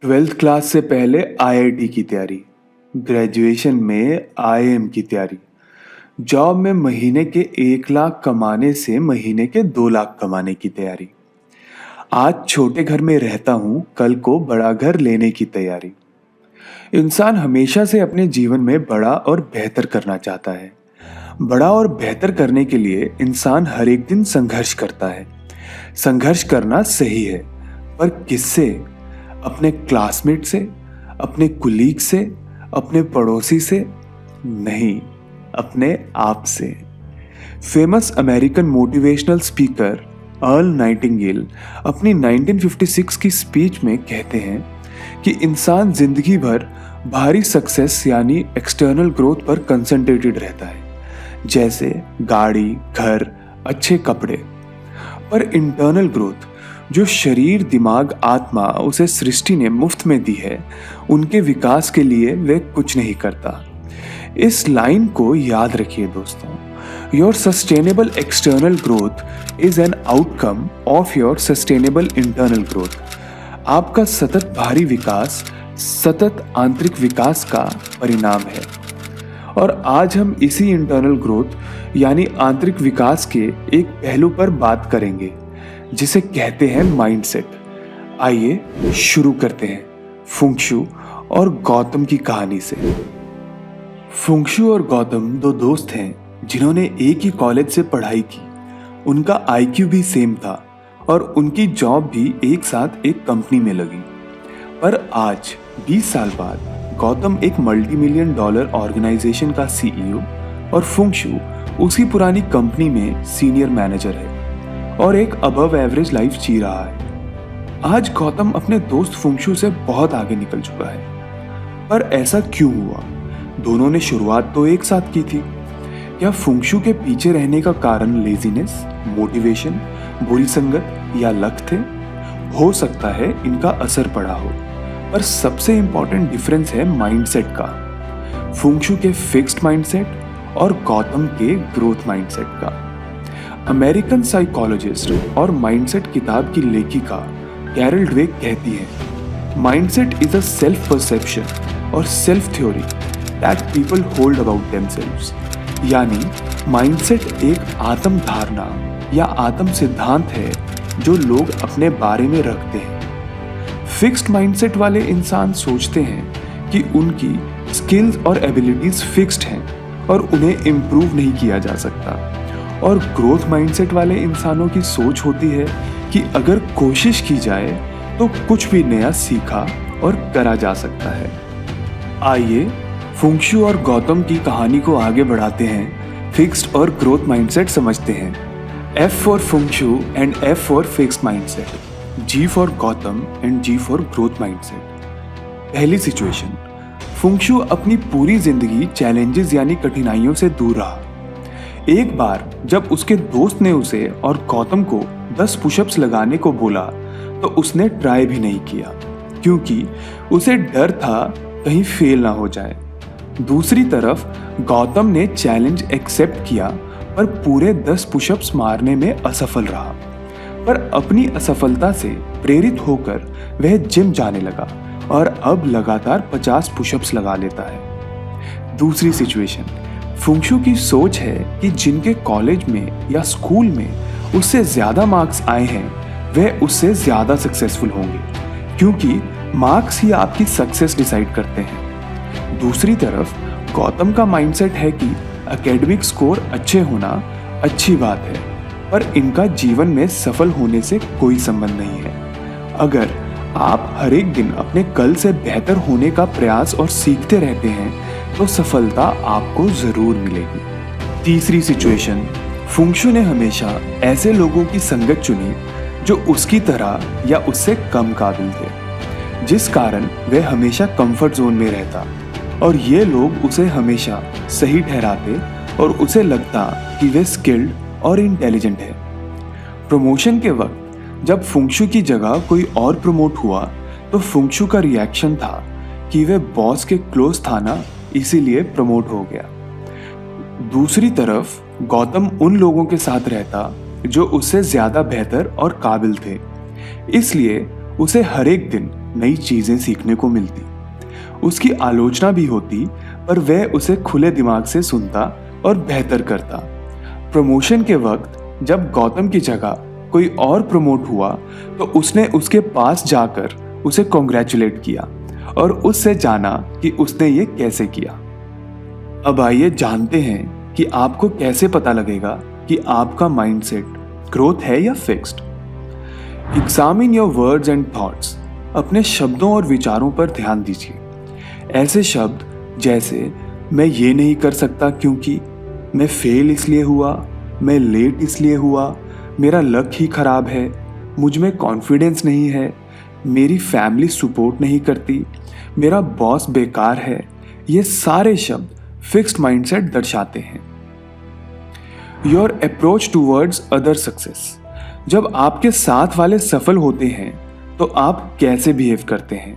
Twelfth class से पहले IIT की तैयारी, ग्रेजुएशन में आईएएम की तैयारी, जॉब में महीने के 1 लाख कमाने से महीने के 2 लाख कमाने की तैयारी। आज छोटे घर में रहता हूँ, कल को बड़ा घर लेने की तैयारी। इंसान हमेशा से अपने जीवन में बड़ा और बेहतर करना चाहता है। बड़ा और बेहतर करने के लिए इंसान हर एक दिन संघर्ष करता है। संघर्ष करना सही है, पर किससे? अपने क्लासमेट से, अपने कुलीग से, अपने पड़ोसी से? नहीं, अपने आप से। Famous American motivational speaker earl Nightingale अपनी 1956 की स्पीच में कहते हैं कि इंसान जिंदगी भर भारी सक्सेस यानी एक्सटर्नल ग्रोथ पर कंसंट्रेटेड रहता है, जैसे गाड़ी, घर, अच्छे कपड़े। पर इंटरनल ग्रोथ, जो शरीर, दिमाग, आत्मा उसे सृष्टि ने मुफ्त में दी है, उनके विकास के लिए वे कुछ नहीं करता। इस लाइन को याद रखिए दोस्तों। Your sustainable external growth is an outcome of your sustainable internal growth. आपका सतत बाहरी विकास सतत आंतरिक विकास का परिणाम है। और आज हम इसी इंटरनल ग्रोथ यानी आंतरिक विकास के एक पहलू पर बात करेंगे, जिसे कहते हैं माइंडसेट। आइए शुरू करते हैं फुंगशू और गौतम की कहानी से। फुंगशू और गौतम दो दोस्त हैं जिन्होंने एक ही कॉलेज से पढ़ाई की। उनका आईक्यू भी सेम था और उनकी जॉब भी एक साथ एक कंपनी में लगी। पर आज 20 साल बाद गौतम एक मल्टी-मिलियन डॉलर ऑर्गेनाइजेशन का सीईओ और फुंगशू उसी पुरानी कंपनी में सीनियर मैनेजर है और एक अबव एवरेज लाइफ जी रहा है। आज गौतम अपने दोस्त फुंगशू से बहुत आगे निकल चुका है। पर ऐसा क्यों हुआ? दोनों ने शुरुआत तो एक साथ की थी। क्या फुंगशू के पीछे रहने का कारण लेजीनेस, मोटिवेशन, बुरी संगत या लक थे? हो सकता है इनका असर पड़ा हो, पर सबसे इंपॉर्टेंट डिफरेंस है माइंडसेट का। फुंगशू के फिक्स्ड माइंडसेट और गौतम के ग्रोथ माइंडसेट का। अमेरिकन साइकोलॉजिस्ट और माइंडसेट किताब की लेखिका कैरल ड्वेक कहती है, mindset is a self perception और self theory that people hold about themselves. यानी माइंडसेट एक आत्म धारणा या आत्म सिद्धांत है जो लोग अपने बारे में रखते हैं। फिक्स्ड माइंडसेट वाले इंसान सोचते हैं कि उनकी स्किल्स और एबिलिटीज फिक्स्ड हैं और उन्हें इम्प्रूव नहीं किया जा सकता। और ग्रोथ माइंडसेट वाले इंसानों की सोच होती है कि अगर कोशिश की जाए तो कुछ भी नया सीखा और करा जा सकता है। आइए फुंगशू और गौतम की कहानी को आगे बढ़ाते हैं, फिक्स्ड और ग्रोथ माइंडसेट समझते हैं। F for Fungshu and F for fixed mindset, G for Gautam and G for growth mindset. पहली सिचुएशन, फुंगशू अपनी पूरी जिंदगी चैलेंजेस यानी कठिनाइयों से दूर रहा। एक बार जब उसके दोस्त ने उसे और गौतम को 10 पुशअप्स लगाने को बोला तो उसने ट्राई भी नहीं किया, क्योंकि उसे डर था कहीं फेल ना हो जाए। दूसरी तरफ गौतम ने चैलेंज एक्सेप्ट किया, पर पूरे 10 पुशअप्स मारने में असफल रहा। पर अपनी असफलता से प्रेरित होकर वह जिम जाने लगा और अब लगातार 50 पुशअप्स लगा लेता है। दूसरी सिचुएशन, फुंगशू की सोच है कि जिनके कॉलेज में या स्कूल में उससे ज्यादा मार्क्स आए हैं वह उससे ज्यादा सक्सेसफुल होंगे, क्योंकि मार्क्स ही आपकी सक्सेस डिसाइड करते हैं। दूसरी तरफ गौतम का माइंडसेट है कि एकेडमिक स्कोर अच्छे होना अच्छी बात है, पर इनका जीवन में सफल होने से कोई संबंध नहीं है। अगर आप हर एक दिन अपने कल से बेहतर होने का प्रयास और सीखते रहते हैं तो सफलता आपको जरूर मिलेगी। तीसरी सिचुएशन, फुंगशू ने हमेशा ऐसे लोगों की संगत चुनी जो उसकी तरह या उससे कम काबिल थे, जिस कारण वह हमेशा कंफर्ट जोन में रहता और ये लोग उसे हमेशा सही ठहराते और उसे लगता कि वह स्किल्ड और इंटेलिजेंट है। प्रमोशन के वक्त जब फुंगशू की जगह कोई और प्रमोट हुआ तो फुंगशू का रिएक्शन था कि वह बॉस के क्लोज था ना, इसीलिए प्रमोट हो गया। दूसरी तरफ गौतम उन लोगों के साथ रहता जो उससे ज्यादा बेहतर और काबिल थे, इसलिए उसे हर एक दिन नई चीजें सीखने को मिलती। उसकी आलोचना भी होती, पर वह उसे खुले दिमाग से सुनता और बेहतर करता। प्रमोशन के वक्त जब गौतम की जगह कोई और प्रमोट हुआ तो उसने उसके पास जाकर उसे कॉन्ग्रेचुलेट किया और उससे जाना कि उसने ये कैसे किया। अब आइए जानते हैं कि आपको कैसे पता लगेगा कि आपका माइंडसेट ग्रोथ है या fixed. Examine your words and thoughts. अपने शब्दों और विचारों पर ध्यान दीजिए। ऐसे शब्द जैसे मैं ये नहीं कर सकता क्योंकि, मैं फेल इसलिए हुआ, मैं लेट इसलिए हुआ, मेरा लक ही खराब है, मुझ में कॉन्फिडेंस नहीं है, मेरी फैमिली सपोर्ट नहीं करती, मेरा बॉस बेकार है, ये सारे शब्द फिक्स्ड माइंडसेट दर्शाते हैं। Your approach towards other success. जब आपके साथ वाले सफल होते हैं तो आप कैसे बिहेव करते हैं?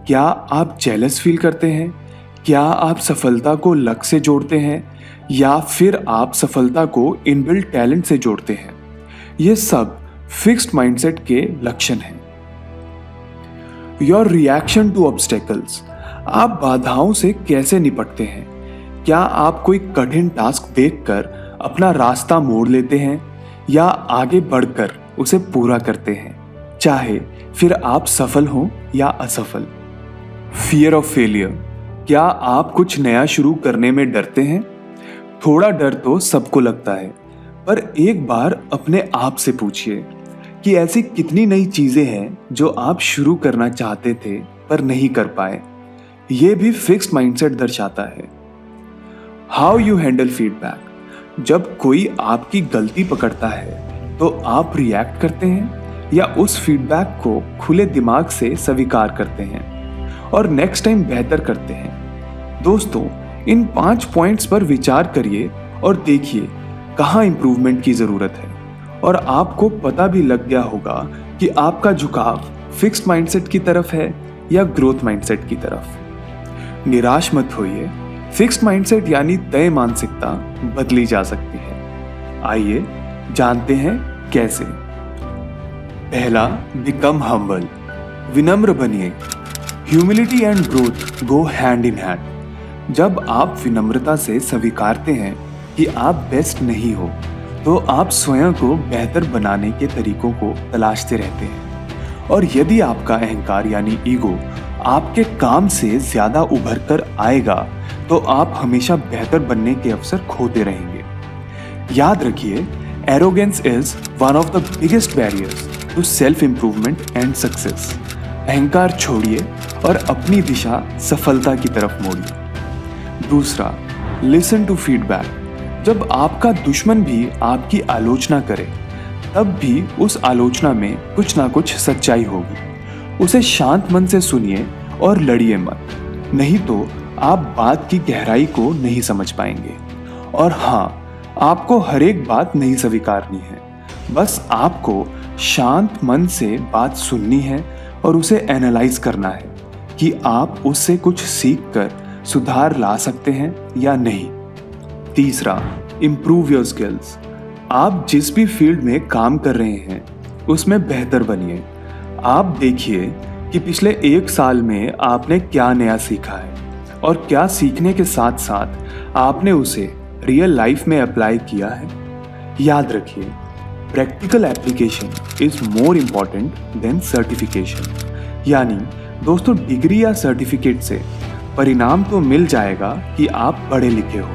क्या आप जेलस फील करते हैं? क्या आप सफलता को लक से जोड़ते हैं या फिर आप सफलता को इनबिल्ट टैलेंट से जोड़ते हैं? ये सब फिक्स्ड माइंडसेट के लक्षण हैं। Your reaction to obstacles. आप बाधाओं से कैसे निपटते हैं? क्या आप कोई कठिन टास्क देखकर अपना रास्ता मोड़ लेते हैं या आगे बढ़कर उसे पूरा करते हैं, चाहे फिर आप सफल हो या असफल? Fear of failure. क्या आप कुछ नया शुरू करने में डरते हैं? थोड़ा डर तो सबको लगता है, पर एक बार अपने आप से पूछिए कि ऐसी कितनी नई चीजें हैं जो आप शुरू करना चाहते थे पर नहीं कर पाए। यह भी फिक्स्ड माइंडसेट दर्शाता है। How you handle feedback. जब कोई आपकी गलती पकड़ता है तो आप रिएक्ट करते हैं या उस फीडबैक को खुले दिमाग से स्वीकार करते हैं और नेक्स्ट टाइम बेहतर करते हैं? दोस्तों, इन 5 पॉइंट्स पर विचार करिए और देखिए कहाँ इंप्रूवमेंट की जरूरत है, और आपको पता भी लग गया होगा कि आपका झुकाव फिक्स्ड माइंडसेट की तरफ है या ग्रोथ माइंडसेट की तरफ। निराश मत होइए। फिक्स्ड माइंडसेट यानी तय मानसिकता बदली जा सकती है। आइए जानते हैं कैसे। पहला, बिकम हम्बल। विनम्र बनिए। Humility and growth go hand in hand. जब आप विनम्रता से स्वीकारते हैं कि आप बेस्ट नहीं हो तो आप स्वयं को बेहतर बनाने के तरीकों को तलाशते रहते हैं, और यदि आपका अहंकार यानी ईगो आपके काम से ज्यादा उभर कर आएगा तो आप हमेशा बेहतर बनने के अवसर खोते रहेंगे। याद रखिए, arrogance is one of the biggest barriers to self improvement and success. अहंकार छोड़िए और अपनी दिशा सफलता की तरफ मोड़िए। दूसरा, लिसन टू फीडबैक। जब आपका दुश्मन भी आपकी आलोचना करे तब भी उस आलोचना में कुछ ना कुछ सच्चाई होगी। उसे शांत मन से सुनिए और लड़िए मत, नहीं तो आप बात की गहराई को नहीं समझ पाएंगे। और हाँ, आपको हर एक बात नहीं स्वीकारनी है, बस आपको शांत मन से बात सुननी है और उसे एनालाइज करना है कि आप उससे कुछ सीखकर सुधार ला सकते हैं या नहीं। तीसरा, इम्प्रूव योर स्किल्स। आप जिस भी फील्ड में काम कर रहे हैं उसमें बेहतर बनिए। आप देखिए कि पिछले 1 साल में आपने क्या नया सीखा है और क्या सीखने के साथ साथ आपने उसे रियल लाइफ में अप्लाई किया है। याद रखिए, practical application is more important than certification. यानी दोस्तों, डिग्री या सर्टिफिकेट से परिणाम तो मिल जाएगा कि आप पढ़े लिखे हो,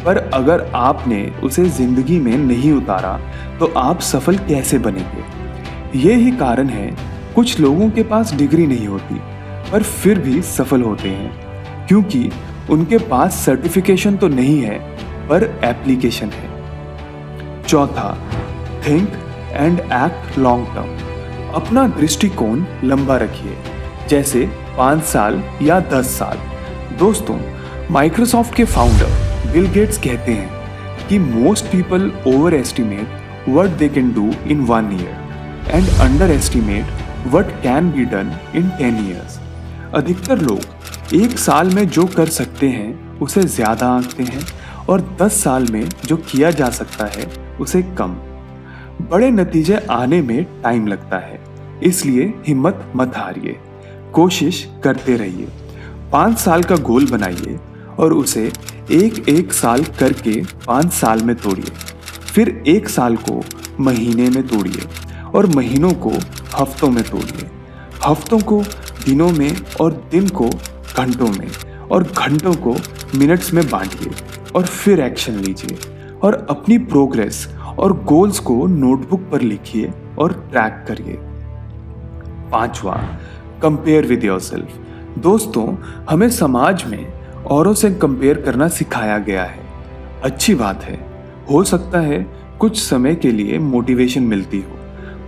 पर अगर आपने उसे जिंदगी में नहीं उतारा तो आप सफल कैसे बनेंगे। यही कारण है कुछ लोगों के पास डिग्री नहीं होती पर फिर भी सफल होते हैं, क्योंकि उनके पास सर्टिफिकेशन तो नहीं है पर एप्लीकेशन है। चौथा, think and act long term. अपना दृष्टिकोण लंबा रखिए, जैसे 5 साल या 10 साल। दोस्तों, माइक्रोसॉफ्ट के फाउंडर बिल गेट्स कहते हैं कि most people over estimate what they can do in 1 year and under estimate what can be done in 10 years. अधिकतर लोग 1 साल में जो कर सकते हैं उसे ज्यादा आंकते हैं और 10 साल में जो किया जा सकता है उसे कम। बड़े नतीजे आने में टाइम लगता है, इसलिए हिम्मत मत हारिए। कोशिश करते रहिए। 5 साल का गोल बनाइए और उसे एक एक साल करके 5 साल में तोड़िए। फिर 1 साल को महीने में तोड़िए और महीनों को हफ्तों में तोड़िए। हफ्तों को दिनों में और दिन को घंटों में और घंटों को मिनट्स में बांटिए और फिर एक्शन लीजिए और अपनी प्रोग्रेस और गोल्स को नोटबुक पर लिखिए और ट्रैक करिए। 5वां, कंपेयर विद योरसेल्फ। दोस्तों, हमें समाज में औरों से कंपेयर करना सिखाया गया है। अच्छी बात है, हो सकता है कुछ समय के लिए मोटिवेशन मिलती हो,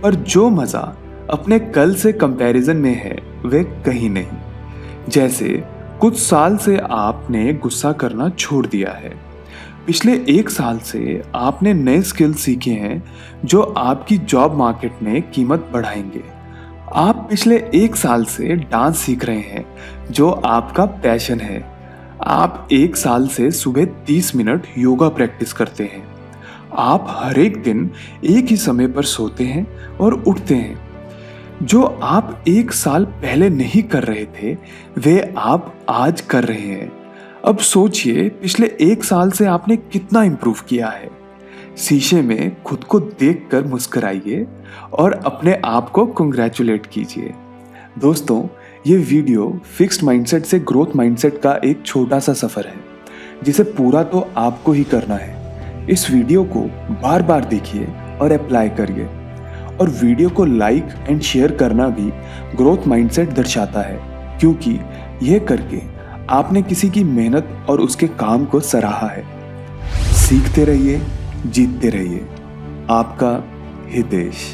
पर जो मज़ा अपने कल से कंपैरिजन में है वे कहीं नहीं। जैसे कुछ साल से आपने गुस्सा करना छोड़ दिया है। पिछले 1 साल से आपने नए स्किल सीखे हैं जो आपकी जॉब मार्केट में कीमत बढ़ाएंगे। आप पिछले 1 साल से डांस सीख रहे हैं जो आपका पैशन है। आप 1 साल से सुबह 30 मिनट योगा प्रैक्टिस करते हैं। आप हर एक दिन एक ही समय पर सोते हैं और उठते हैं। जो आप 1 साल पहले नहीं कर रहे थे वे आप आज कर रहे हैं। अब सोचिए पिछले 1 साल से आपने कितना इम्प्रूव किया है। शीशे में खुद को देखकर मुस्कुराइए और अपने आप को कंग्रेचुलेट कीजिए। दोस्तों, ये वीडियो फिक्स्ड माइंडसेट से ग्रोथ माइंडसेट का एक छोटा सा सफर है जिसे पूरा तो आपको ही करना है। इस वीडियो को बार बार देखिए और अप्लाई करिए और वीडियो को लाइक एंड शेयर करना भी ग्रोथ माइंडसेट दर्शाता है, क्योंकि यह करके आपने किसी की मेहनत और उसके काम को सराहा है। सीखते रहिए, जीतते रहिए। आपका हितेश।